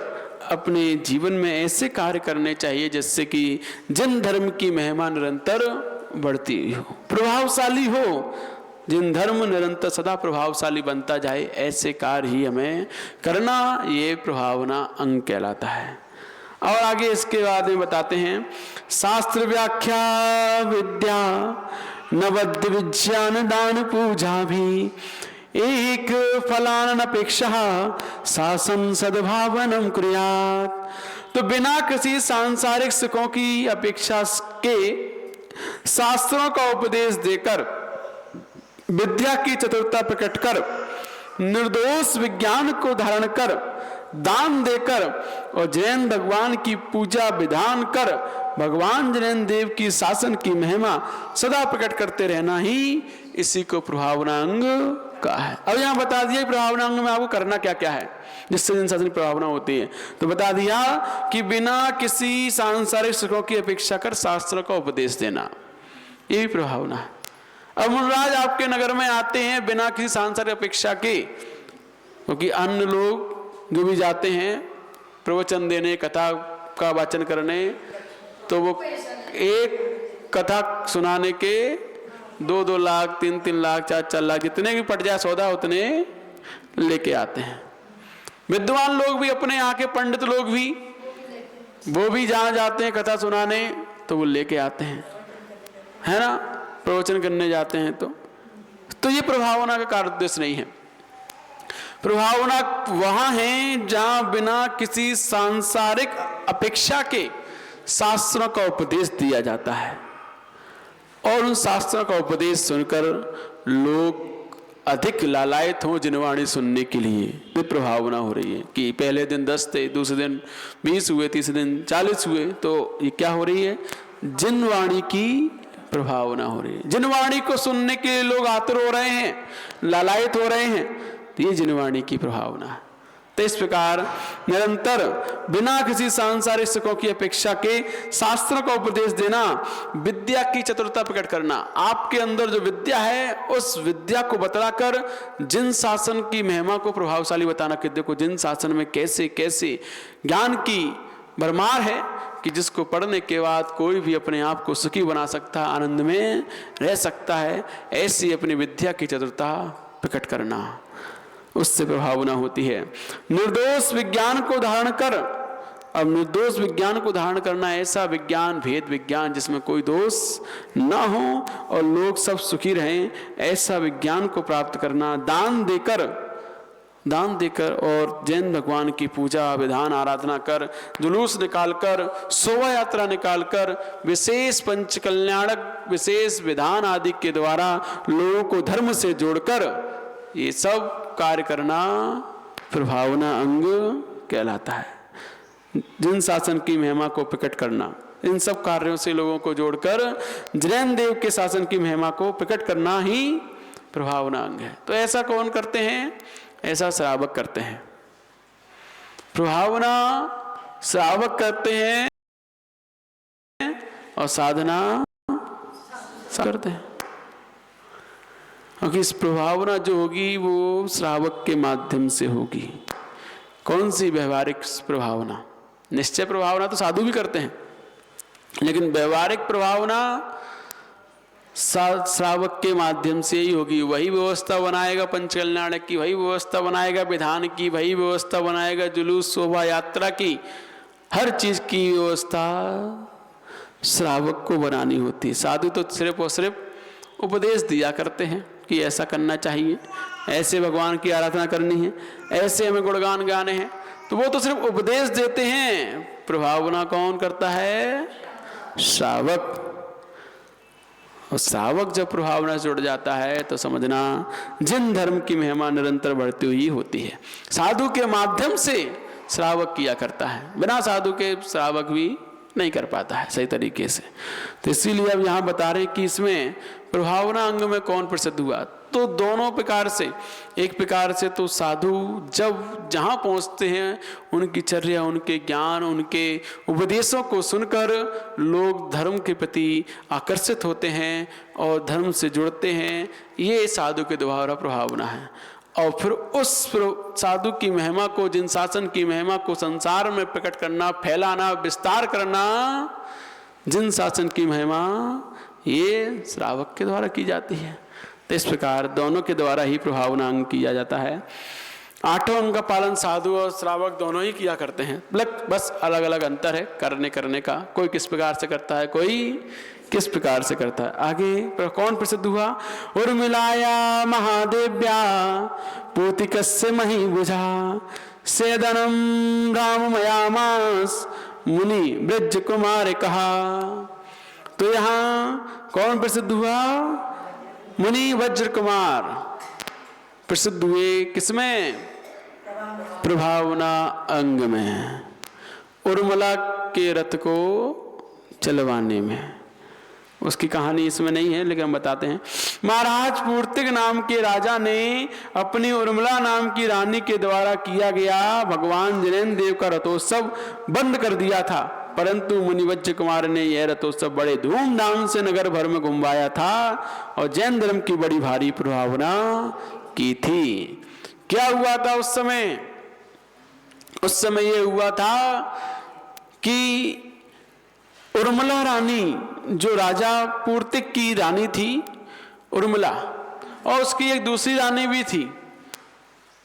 अपने जीवन में ऐसे कार्य करने चाहिए जिससे कि जिन धर्म की महिमा निरंतर बढ़ती हो, प्रभावशाली हो। जिन धर्म निरंतर सदा प्रभावशाली बनता जाए, ऐसे कार्य ही हमें करना, ये प्रभावना अंग कहलाता है। और आगे इसके बाद में बताते हैं, शास्त्र व्याख्या विद्या नवद विज्ञान दान पूजा भी एक फलान अपेक्षा शासन सद्भावनम क्रियात। तो बिना किसी सांसारिक सुखों की अपेक्षा के शास्त्रों का उपदेश देकर, विद्या की चतुरता प्रकट कर, निर्दोष विज्ञान को धारण कर, दान देकर और जैन भगवान की पूजा विधान कर भगवान जैन देव की शासन की महिमा सदा प्रकट करते रहना ही इसी को प्रभावनांग का है। अब यहाँ बता दिया प्रभावनांग में आपको करना क्या क्या है जिससे जैन शासन की प्रभावना होती है। तो बता दिया कि बिना किसी सांसारिक सुखों की अपेक्षा कर शास्त्र का उपदेश देना, ये भी प्रभावना है। अब मुनराज आपके नगर में आते हैं बिना किसी सांसारिक अपेक्षा के, क्योंकि अन्य लोग जो भी जाते हैं प्रवचन देने, कथा का वाचन करने, तो वो एक कथा सुनाने के 2-2 लाख, 3-3 लाख, 4-4 लाख, जितने भी पट जाए सौदा उतने लेके आते हैं। विद्वान लोग भी, अपने यहाँ के पंडित लोग भी वो भी जहाँ जाते हैं कथा सुनाने तो वो लेके आते हैं, है ना, प्रवचन करने जाते हैं तो ये प्रभावना का कार्य उद्देश्य नहीं है। प्रभावना वहाँ है जहाँ बिना किसी सांसारिक अपेक्षा के शास्त्रों का उपदेश दिया जाता है और उन शास्त्रों का उपदेश सुनकर लोग अधिक लालायित हों जिनवाणी सुनने के लिए। ये प्रभावना हो रही है कि पहले दिन 10 थे, दूसरे दिन 20 हुए, तीसरे दिन 40 हुए, तो ये क्या हो रही है? जिनवाणी की प्रभावना हो रही है। जिनवाणी को सुनने के लिए लोग आतुर हो रहे हैं, लालायित हो रहे हैं, तो ये जिनवाणी की प्रभावना है। तो इस प्रकार निरंतर बिना किसी सांसारिक सुखों की अपेक्षा के शास्त्रों का उपदेश देना, विद्या की चतुरता प्रकट करना, आपके अंदर जो विद्या है उस विद्या को बतलाकर जिन शासन की महिमा को प्रभावशाली बताना कि देखो जिन शासन में कैसे कैसे ज्ञान की भरमार है कि जिसको पढ़ने के बाद कोई भी अपने आप को सुखी बना सकता है, आनंद में रह सकता है, ऐसी अपनी विद्या की चतुरता प्रकट करना, उससे प्रभावना होती है। निर्दोष विज्ञान को धारण कर, अब निर्दोष विज्ञान को धारण करना, ऐसा विज्ञान, भेद विज्ञान जिसमें कोई दोष ना हो और लोग सब सुखी रहें, ऐसा विज्ञान को प्राप्त करना, दान देकर और जैन भगवान की पूजा विधान आराधना कर, जुलूस निकालकर, शोभा यात्रा निकालकर, विशेष पंच कल्याणक विशेष विधान आदि के द्वारा लोगों को धर्म से जोड़कर ये सब कार्य करना प्रभावना अंग कहलाता है। जिन शासन की महिमा को प्रकट करना, इन सब कार्यों से लोगों को जोड़कर जैन देव के शासन की महिमा को प्रकट करना ही प्रभावना अंग है। तो ऐसा कौन करते हैं? ऐसा श्रावक करते हैं। प्रभावना श्रावक करते हैं और साधना करते हैं, क्योंकि इस प्रभावना जो होगी वो श्रावक के माध्यम से होगी। कौन सी? व्यवहारिक प्रभावना। निश्चय प्रभावना तो साधु भी करते हैं, लेकिन व्यवहारिक प्रभावना श्रावक के माध्यम से ही होगी। वही व्यवस्था बनाएगा पंचकल्याणक की, वही व्यवस्था बनाएगा विधान की, वही व्यवस्था बनाएगा जुलूस शोभा यात्रा की, हर चीज की व्यवस्था श्रावक को बनानी होती है। साधु तो सिर्फ और सिर्फ उपदेश दिया करते हैं कि ऐसा करना चाहिए, ऐसे भगवान की आराधना करनी है, ऐसे हमें गुणगान गाने हैं, तो वो तो सिर्फ उपदेश देते हैं। प्रभावना कौन करता है? श्रावक। और श्रावक जब प्रभावना से जुड़ जाता है तो समझना जिन धर्म की महिमा निरंतर बढ़ती हुई होती है। साधु के माध्यम से श्रावक किया करता है, बिना साधु के श्रावक भी नहीं कर पाता है सही तरीके से। तो इसीलिए अब यहाँ बता रहे कि इसमें प्रभावना अंग में कौन प्रसिद्ध हुआ, तो दोनों प्रकार से। एक प्रकार से तो साधु जब जहाँ पहुँचते हैं उनकी चर्या, उनके ज्ञान, उनके उपदेशों को सुनकर लोग धर्म के प्रति आकर्षित होते हैं और धर्म से जुड़ते हैं, ये साधु के द्वारा प्रभावना है। और फिर उस साधु की महिमा को, जिन शासन की महिमा को संसार में प्रकट करना, फैलाना, विस्तार करना, जिन शासन की महिमा ये श्रावक के द्वारा की जाती है। तो इस प्रकार दोनों के द्वारा ही प्रभावना अंग किया जाता है। 8 अंग का पालन साधु और श्रावक दोनों ही किया करते हैं, बस अलग अलग अंतर है करने का। कोई किस प्रकार से करता है, कोई किस प्रकार से करता है। आगे कौन प्रसिद्ध हुआ? उर्मिलाया महादेव्या पूतिकस्य मही बुझा सेदनम राम मयामास मुनि ब्रज कुमार कहा। तो यहाँ कौन प्रसिद्ध हुआ? मुनि वज्र कुमार प्रसिद्ध हुए। किसमें? प्रभावना अंग में, उर्मिला के रथ को चलवाने में। उसकी कहानी इसमें नहीं है लेकिन हम बताते हैं। महाराज पूर्तिक नाम के राजा ने अपनी उर्मिला नाम की रानी के द्वारा किया गया भगवान जैन देव का रथोत्सव बंद कर दिया था, परंतु मुनिवज्र कुमार ने यह रथोत्सव बड़े धूमधाम से नगर भर में घुमवाया था और जैन धर्म की बड़ी भारी प्रभावना की थी। क्या हुआ था उस समय? उस समय यह हुआ था कि उर्मिला रानी, जो राजा पूर्तिक की रानी थी उर्मिला, और उसकी एक दूसरी रानी भी थी।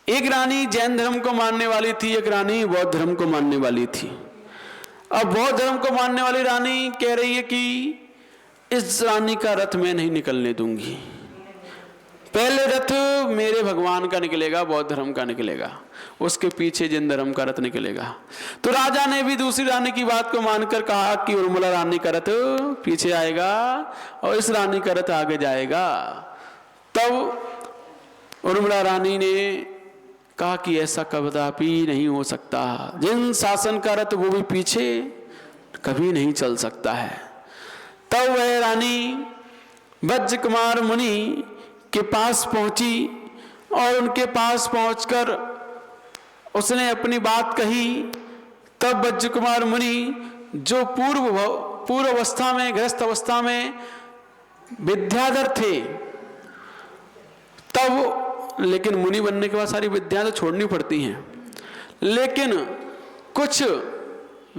एक रानी जैन धर्म को मानने वाली थी, एक रानी बौद्ध धर्म को मानने वाली थी। अब बौद्ध धर्म को मानने वाली रानी कह रही है कि इस रानी का रथ मैं नहीं निकलने दूंगी, पहले रथ मेरे भगवान का निकलेगा, बौद्ध धर्म का निकलेगा, उसके पीछे जैन धर्म का रथ निकलेगा। तो राजा ने भी दूसरी रानी की बात को मानकर कहा कि उर्मिला रानी का रथ पीछे आएगा और इस रानी का रथ आगे जाएगा। तब उर्मिला रानी ने कहा कि ऐसा कदापि नहीं हो सकता, जिन शासन का रथ वो भी पीछे कभी नहीं चल सकता है। तब वह रानी वज्र कुमार मुनि के पास पहुंची और उनके पास पहुंचकर उसने अपनी बात कही। तब वज्र कुमार मुनि जो पूर्व अवस्था में, गृहस्थ अवस्था में विद्याधर थे, तब लेकिन मुनि बनने के बाद सारी विद्या तो छोड़नी पड़ती हैं, लेकिन कुछ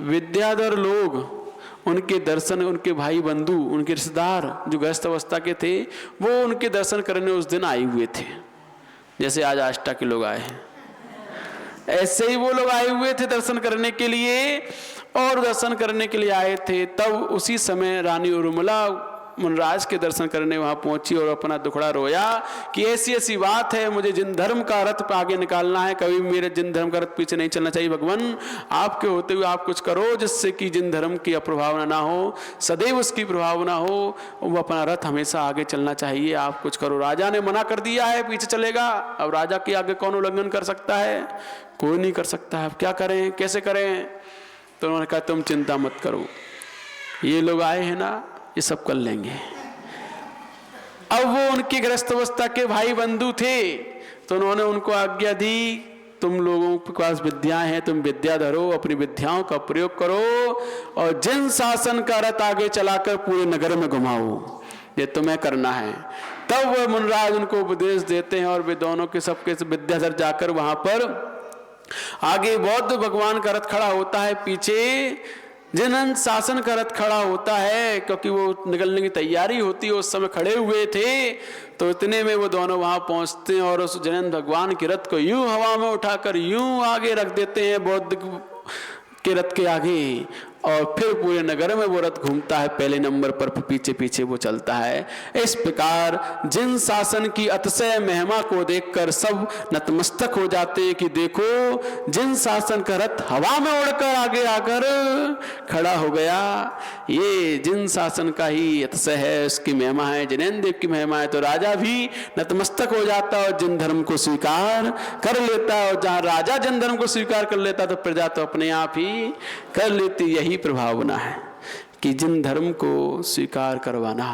विद्याधर लोग, उनके दर्शन, उनके भाई बंधु, उनके रिश्तेदार जो गृहस्थ अवस्था के थे, वो उनके दर्शन करने उस दिन आए हुए थे। जैसे आज आष्टा के लोग आए हैं, ऐसे ही वो लोग आए हुए थे दर्शन करने के लिए, और दर्शन करने के लिए आए थे। तब उसी समय रानी उर्मिला मुनराज के दर्शन करने वहां पहुंची और अपना दुखड़ा रोया कि ऐसी ऐसी बात है, मुझे जिन धर्म का रथ आगे निकालना है, कभी मेरे जिन धर्म का रथ पीछे नहीं चलना चाहिए। भगवान आपके होते हुए आप कुछ करो जिससे कि जिन धर्म की अप्रभावना ना हो, सदैव उसकी प्रभावना हो, वो अपना रथ हमेशा आगे चलना चाहिए, आप कुछ करो। राजा ने मना कर दिया है, पीछे चलेगा। अब राजा के आगे कौन उल्लंघन कर सकता है? कोई नहीं कर सकता है। अब क्या करें, कैसे करें? तो उन्होंने कहा तुम चिंता मत करो, ये लोग आए हैं ना, ये सब कर लेंगे। अब वो उनकी गृहस्थ अवस्था के भाई बंधु थे, तो उन्होंने उनको आज्ञा दी, तुम लोगों के पास विद्याएं हैं, तुम विद्या धरो, अपनी विद्याओं का प्रयोग करो और जिन शासन का रथ आगे चलाकर पूरे नगर में घुमाओ, ये तुम्हें करना है। तब वह मुनराज उनको उपदेश देते हैं और वे दोनों के सबके विद्याधर जाकर वहां पर आगे बौद्ध भगवान का रथ खड़ा होता है, पीछे जिन शासन का रथ खड़ा होता है, क्योंकि वो निकलने की तैयारी होती है, उस समय खड़े हुए थे। तो इतने में वो दोनों वहां पहुंचते हैं और उस जैन भगवान के रथ को यूं हवा में उठाकर यूं आगे रख देते हैं बौद्ध के रथ के आगे, और फिर पूरे नगर में वो रथ घूमता है पहले नंबर पर, पीछे पीछे वो चलता है। इस प्रकार जिन शासन की अतिशय महिमा को देखकर सब नतमस्तक हो जाते हैं कि देखो जिन शासन का रथ हवा में उड़कर आगे आकर खड़ा हो गया, ये जिन शासन का ही अतिशय है, उसकी महिमा है, जिनेन्द्र देव की महिमा है। तो राजा भी नतमस्तक हो जाता है और जिन धर्म को स्वीकार कर लेता है, और जहां राजा जिन धर्म को स्वीकार कर लेता तो प्रजा तो अपने आप ही कर लेती। यही प्रभावना है कि जिन धर्म को स्वीकार करवाना,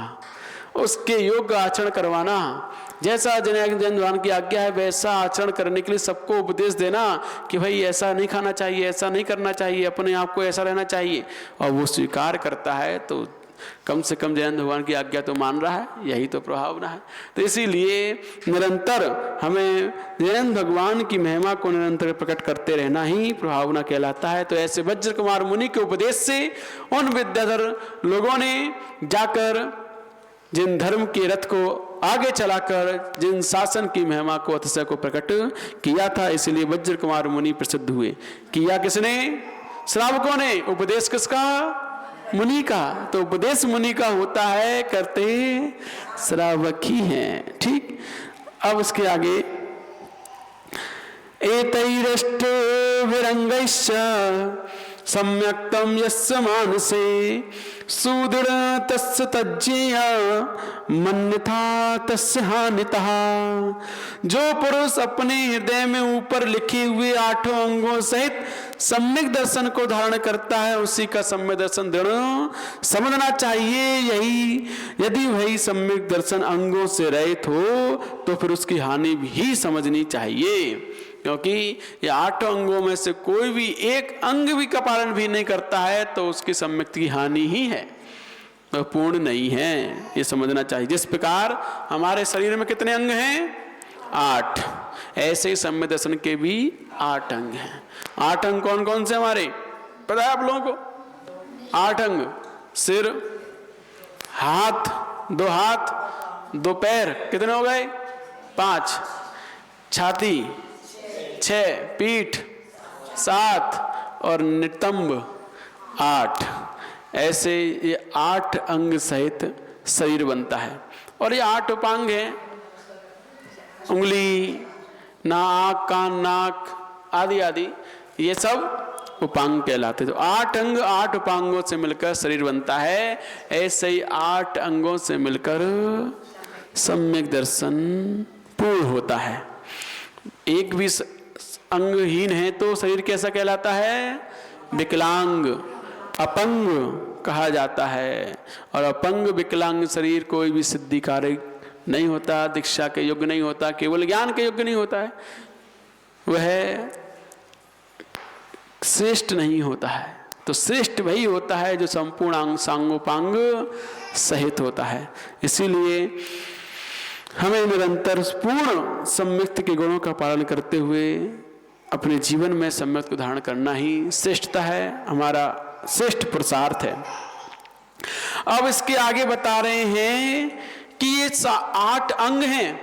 उसके योग्य आचरण करवाना, जैसा जैन भगवान की आज्ञा है वैसा आचरण करने के लिए सबको उपदेश देना कि भाई ऐसा नहीं खाना चाहिए, ऐसा नहीं करना चाहिए, अपने आप को ऐसा रहना चाहिए, और वो स्वीकार करता है तो कम से कम जैन भगवान की आज्ञा तो मान रहा है। यही तो प्रभावना है। तो इसीलिए निरंतर हमें जैन भगवान की महिमा को निरंतर प्रकट करते रहना ही प्रभावना कहलाता है। तो ऐसे वज्र कुमार मुनि के उपदेश से उन विद्याधर लोगों ने जाकर जिन धर्म के रथ को आगे चलाकर जिन शासन की महिमा को अतिशय को प्रकट किया था, इसलिए वज्र कुमार मुनि प्रसिद्ध हुए। किया किसने? श्रावकों ने। उपदेश किसका? मुनि का। तो उपदेश मुनि का होता है, करते श्रावक ही हैं। ठीक। अब उसके आगे एतैरष्ट विरंगैश्च सम्यक्तम यस्य मानसे सुदृढ़ तस्य तज्जेया मन्यथा तस्य हानितः। जो पुरुष अपने हृदय में ऊपर लिखे हुए 8 अंगों सहित सम्यक दर्शन को धारण करता है, उसी का सम्यक दर्शन दृढ़ समझना चाहिए। यही यदि वही सम्यक दर्शन अंगों से रहित हो तो फिर उसकी हानि भी समझनी चाहिए, क्योंकि ये 8 अंगों में से कोई भी एक अंग भी का पालन भी नहीं करता है तो उसकी सम्यक की हानि ही है, तो पूर्ण नहीं है, ये समझना चाहिए। जिस प्रकार हमारे शरीर में कितने अंग हैं? 8। ऐसे ही सम्यक दर्शन के भी 8 अंग हैं। 8 अंग कौन कौन से हमारे पता है आप लोगों को? 8 अंग: सिर, हाथ, 2 हाथ, 2 पैर, कितने हो गए? 5। छाती 6, पीठ 7 और नितंब 8, ऐसे ये 8 अंग सहित शरीर बनता है। और ये 8 उपांग हैं, उंगली, नाक, कान, नाक आदि आदि, ये सब उपांग कहलाते। तो 8 अंग 8 उपांगों से मिलकर शरीर बनता है। ऐसे ही 8 अंगों से मिलकर सम्यक दर्शन पूर्ण होता है। एक भी अंगहीन है तो शरीर कैसा कहलाता है? विकलांग, अपंग कहा जाता है। और अपंग विकलांग शरीर कोई भी सिद्धि कार्य नहीं होता, दीक्षा के योग्य नहीं होता, केवल ज्ञान के योग्य नहीं होता है, वह श्रेष्ठ नहीं होता है। तो श्रेष्ठ वही होता है जो संपूर्ण अंग सांगोपांग सहित होता है। इसीलिए हमें निरंतर पूर्ण सम्यक्त के गुणों का पालन करते हुए अपने जीवन में सम्यक्त को धारण करना ही श्रेष्ठता है, हमारा श्रेष्ठ पुरुषार्थ है। अब इसके आगे बता रहे हैं कि ये 8 अंग हैं,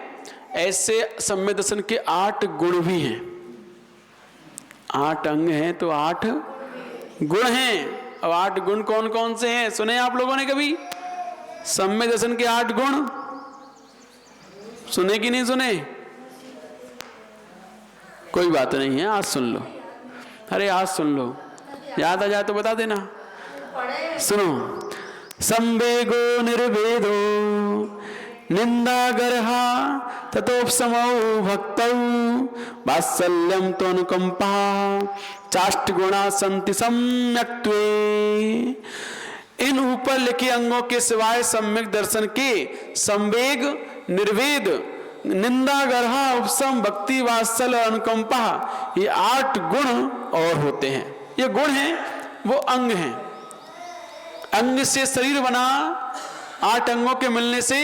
ऐसे सम्यक दर्शन के 8 गुण भी हैं। 8 अंग हैं तो 8 गुण हैं। अब 8 गुण कौन कौन से हैं? सुने आप लोगों ने कभी सम्यक दर्शन के 8 गुण? सुने कि नहीं सुने? कोई बात नहीं है, आज सुन लो। अरे आज सुन लो, याद आ जाए तो बता देना। सुनो, संवेगो निर्वेदो निंदा गर्हा ततोपशमो भक्तौ वात्सल्यम तो अनुकंपा चाष्ट गुणा संति सम्यक्त्वे। इन ऊपर लिखे अंगों के सिवाय सम्यक दर्शन के संवेग, निर्वेद, निंदा, गर्हा, उपशम, भक्ति, वात्सल्य और अनुकंपा, ये 8 गुण और होते हैं। ये गुण हैं, वो अंग हैं। अंग से शरीर बना, 8 अंगों के मिलने से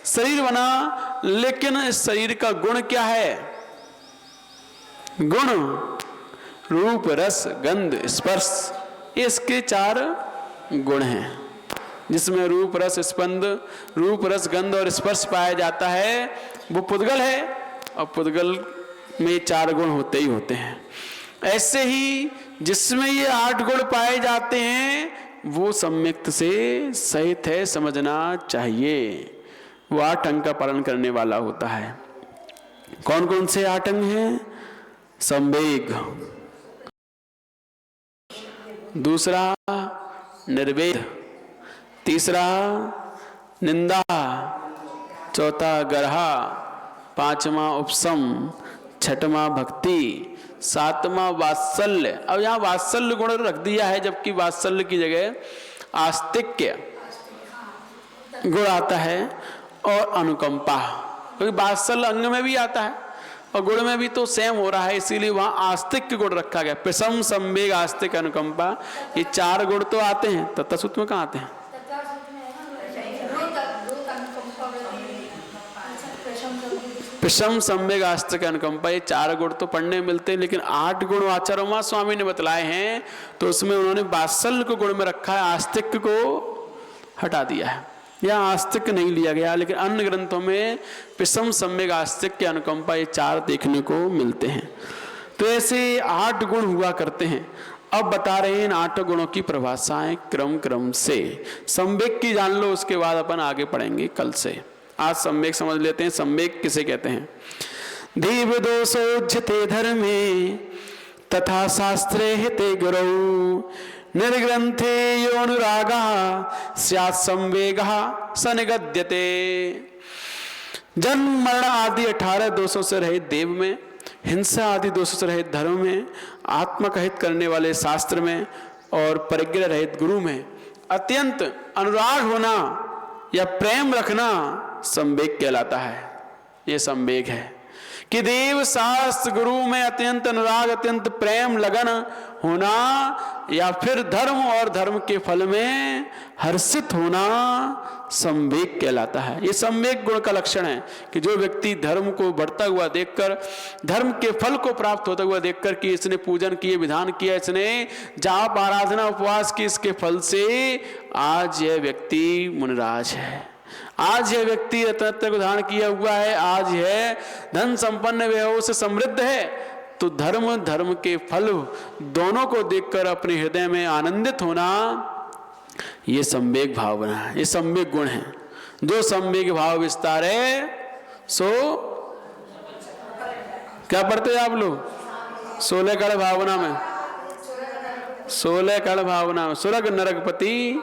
शरीर बना। लेकिन इस शरीर का गुण क्या है? गुण रूप, रस, गंध, स्पर्श, इसके 4 गुण हैं, जिसमें रूप, रस, स्पंद, रूप, रस, गंध और स्पर्श पाया जाता है, वो पुद्गल है। और पुद्गल में 4 गुण होते ही होते हैं। ऐसे ही जिसमें ये 8 गुण पाए जाते हैं वो सम्यक्त से सहित है, समझना चाहिए। वो 8 अंग का पालन करने वाला होता है। कौन कौन से 8 अंग हैं? संवेग, दूसरा निर्वेद, तीसरा निंदा, चौथा गर्हा, 5वां उपशम, 6वां भक्ति, 7वां वात्सल्य। अब यहाँ वात्सल्य गुण रख दिया है, जबकि वात्सल्य की जगह आस्तिक्य गुण आता है और अनुकंपा, क्योंकि वात्सल्य अंग में भी आता है और गुण में भी तो सेम हो रहा है, इसीलिए वहां आस्तिक गुण रखा गया। प्रसम, संवेग, आस्तिक, अनुकंपा, ये 4 गुण तो आते हैं। तत्वसूत्र में कहाँ आते हैं? प्रसम, संवेग, आस्तिक, अनुकंपा, ये 4 गुण तो पढ़ने मिलते हैं। लेकिन 8 गुण आचार्य स्वामी ने बतलाए हैं, तो उसमें उन्होंने वात्सल्य को गुण में रखा है, आस्तिक को हटा दिया है। यहाँ आस्तिक नहीं लिया गया, लेकिन अन्य ग्रंथों में प्रसम, सम्यक, आस्तिक, अनुकंपा, ये 4 देखने को मिलते हैं। तो ऐसे 8 गुण हुआ करते हैं। अब बता रहे हैं इन 8 गुणों की परिभाषाएं क्रम क्रम से। संवेग की जान लो, उसके बाद अपन आगे पढ़ेंगे कल से। आज संवेग समझ लेते हैं। संवेग किसे कहते हैं? देव दोषोज्यते धर्मे तथा शास्त्रे हिते गुरौ निर्ग्रंथे योनुरागा स्यात् संवेगः सनिगद्यते। जन्म, मरण आदि 18 दोषों से रहित देव में, हिंसा आदि दोषों से रहित धर्म में, आत्मा का हित करने वाले शास्त्र में और परिग्रह रहित गुरु में अत्यंत अनुराग होना या प्रेम रखना संवेग कहलाता है। ये संवेग है कि देव, शास्त्र, गुरु में अत्यंत अनुराग, अत्यंत प्रेम, लगन होना, या फिर धर्म और धर्म के फल में हर्षित होना संवेग कहलाता है। ये संवेग गुण का लक्षण है कि जो व्यक्ति धर्म को बढ़ता हुआ देखकर, धर्म के फल को प्राप्त होता हुआ देखकर कि इसने पूजन किए, विधान किया, इसने जाप, आराधना, उपवास की, इसके फल से आज यह व्यक्ति मुनिराज है, आज यह व्यक्ति रत्न को धारण किया हुआ है, आज यह धन संपन्न वैभव से समृद्ध है, तो धर्म धर्म के फल दोनों को देखकर अपने हृदय में आनंदित होना, ये सम्वेग भावना है, ये सम्वेग गुण है। जो सम्वेग भाव विस्तार है सो क्या पढ़ते हैं आप लोग 16 कण भावना में, 16 कण भावना में सुरग नरकपति।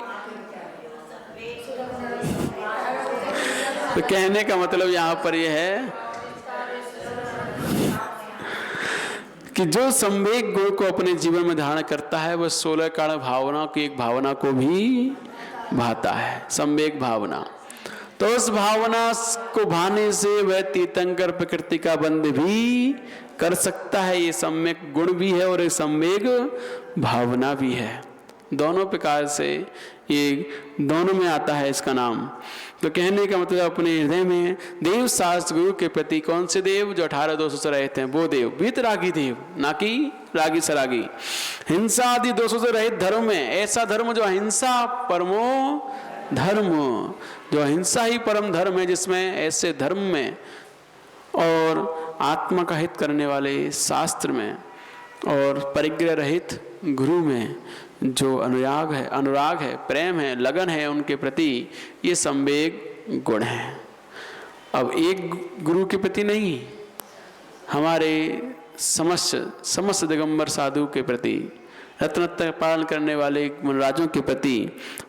तो कहने का मतलब यहां पर यह है कि जो संवेग गुण को अपने जीवन में धारण करता है वह 16 कण भावना की एक भावना को भी भाता है, संवेग भावना। तो उस भावना को भाने से वह तीर्थंकर प्रकृति का बंध भी कर सकता है। ये सम्यक गुण भी है और एक संवेग भावना भी है। दोनों प्रकार से ये दोनों में आता है इसका नाम। तो कहने का मतलब अपने हृदय में देव शास्त्र गुरु के प्रति, कौन से देव? जो 18 दोषों से रहित हैं वो देव, वीतरागी देव, ना कि रागी सरागी। हिंसा आदि दोषों से रहित धर्म में, ऐसा धर्म जो अहिंसा परमो धर्म, जो अहिंसा ही परम धर्म है, जिसमें ऐसे धर्म में और आत्मा का हित करने वाले शास्त्र में और परिग्रह रहित गुरु में जो अनुराग है, प्रेम है, लगन है उनके प्रति, ये संवेग गुण है। अब एक गुरु के प्रति नहीं, हमारे समस्त दिगंबर साधु के प्रति, रत्नत्र पालन करने वाले मुनराजों के प्रति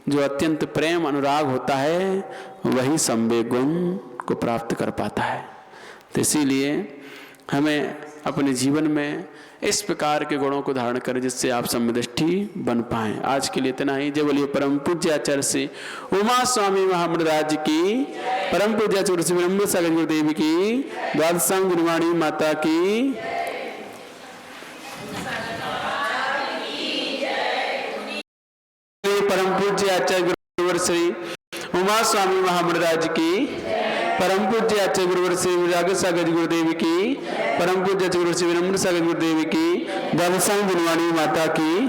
जो अत्यंत प्रेम अनुराग होता है, वही संवेग गुण को प्राप्त कर पाता है। तो इसीलिए हमें अपने जीवन में इस प्रकार के गुणों को धारण करें जिससे आप समदृष्टि बन पाएं। आज के लिए इतना ही। जय बोलिए परम पूज्य आचार्य श्री उमा स्वामी महामृराज की, परम पूज्य आचार्य श्री ब्रह्म सागर गुरुदेव की, द्वादशांग गुरुवाणी माता की। परम पूज्य आचार्य गुरुवर श्री उमा स्वामी महामृराज की, परम पूज्य आचार्य गुरुवर श्री विराग सागर गुरुदेव की, परम पूज्य आचार्य गुरु श्री विनम्र सागर गुरुदेव की, द्वादशांग गुरुवाणी माता की।